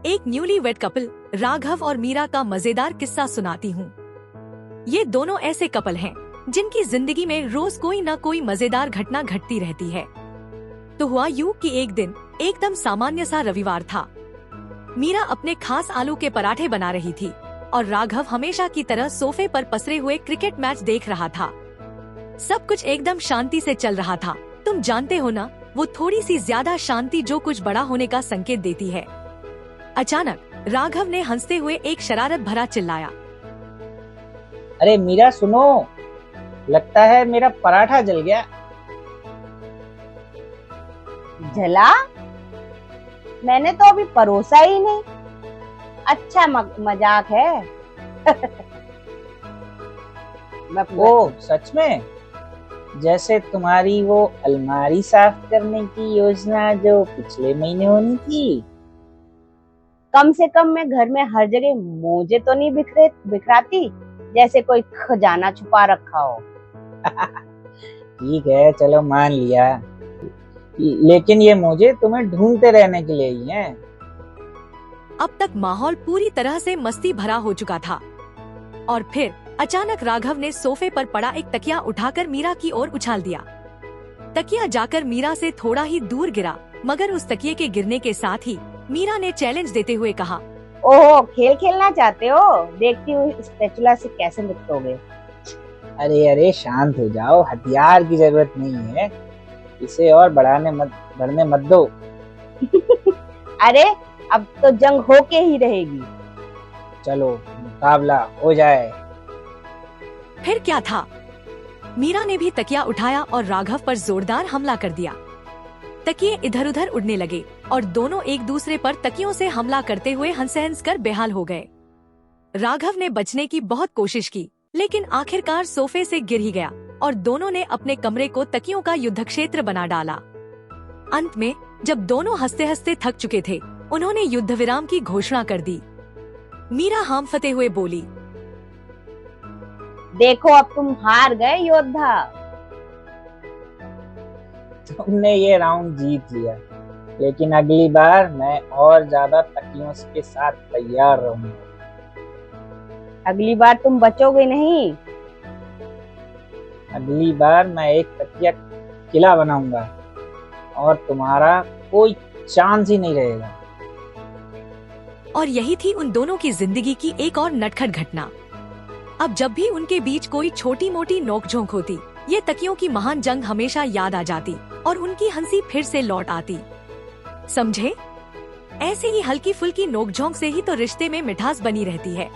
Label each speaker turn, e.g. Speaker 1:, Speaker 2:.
Speaker 1: एक newly wed couple Raghav और मीरा का मजेदार किस्सा सुनाती हूँ। ये दोनों ऐसे कपल हैं जिनकी जिंदगी में रोज कोई न कोई मजेदार घटना घटती रहती है। तो हुआ यूं कि एक दिन एकदम सामान्य सा रविवार था। मीरा अपने खास आलू के पराठे बना रही थी और राघव हमेशा की तरह सोफे पर पसरे हुए क्रिकेट मैच देख रहा था। सब कुछ एकदम शांति से चल रहा था। तुम जानते हो ना, वो थोड़ी सी ज्यादा शांति जो कुछ बड़ा होने का संकेत देती है। अचानक राघव ने हंसते हुए एक शरारत भरा चिल्लाया,
Speaker 2: अरे मीरा सुनो, लगता है मेरा पराठा जल गया।
Speaker 3: जला? मैंने तो अभी परोसा ही नहीं। अच्छा मजाक है।
Speaker 2: ओ सच में? जैसे तुम्हारी वो अलमारी साफ करने की योजना जो पिछले महीने होनी थी।
Speaker 3: कम से कम मैं घर में हर जगह मोजे तो नहीं बिखराती जैसे कोई खजाना छुपा रखा हो।
Speaker 2: ठीक है, चलो मान लिया, लेकिन ये मोजे तुम्हें ढूंढते रहने के लिए ही हैं।
Speaker 1: अब तक माहौल पूरी तरह से मस्ती भरा हो चुका था और फिर अचानक राघव ने सोफे पर पड़ा एक तकिया उठाकर मीरा की ओर उछाल दिया। तकिया जाकर मीरा से थोड़ा ही दूर गिरा, मगर उस तकिए के गिरने के साथ ही मीरा ने चैलेंज देते हुए कहा,
Speaker 3: ओह, खेल खेलना चाहते हो? देखती हूँ स्पैचुला से कैसे निपटोगे।
Speaker 2: अरे अरे शांत हो जाओ, हथियार की जरूरत नहीं है, इसे और बढ़ने मत दो।
Speaker 3: अरे अब तो जंग होके ही रहेगी।
Speaker 2: चलो मुकाबला हो जाए।
Speaker 1: फिर क्या था, मीरा ने भी तकिया उठाया और राघव पर जोरदार हमला कर दिया। तकिए इधर उधर उड़ने लगे और दोनों एक दूसरे पर तकियों से हमला करते हुए हंस कर बेहाल हो गए। राघव ने बचने की बहुत कोशिश की, लेकिन आखिरकार सोफे से गिर ही गया और दोनों ने अपने कमरे को तकियों का युद्ध क्षेत्र बना डाला। अंत में जब दोनों हंसते हंसते थक चुके थे, उन्होंने युद्ध विराम की घोषणा कर दी। मीरा हांफते हुए बोली,
Speaker 3: देखो अब तुम हार गए योद्धा।
Speaker 2: तुमने ये राउंड जीत लिया, लेकिन अगली बार मैं और ज्यादा तकियों के साथ तैयार रहूंगा।
Speaker 3: अगली बार तुम बचोगे नहीं।
Speaker 2: अगली बार मैं एक तकिया किला बनाऊंगा और तुम्हारा कोई चांस ही नहीं रहेगा।
Speaker 1: और यही थी उन दोनों की जिंदगी की एक और नटखट घटना। अब जब भी उनके बीच कोई छोटी मोटी नोकझोंक होती, ये तकियों की महान जंग हमेशा याद आ जाती और उनकी हंसी फिर से लौट आती। समझे? ऐसे ही हल्की फुल्की नोकझोंक से ही तो रिश्ते में मिठास बनी रहती है।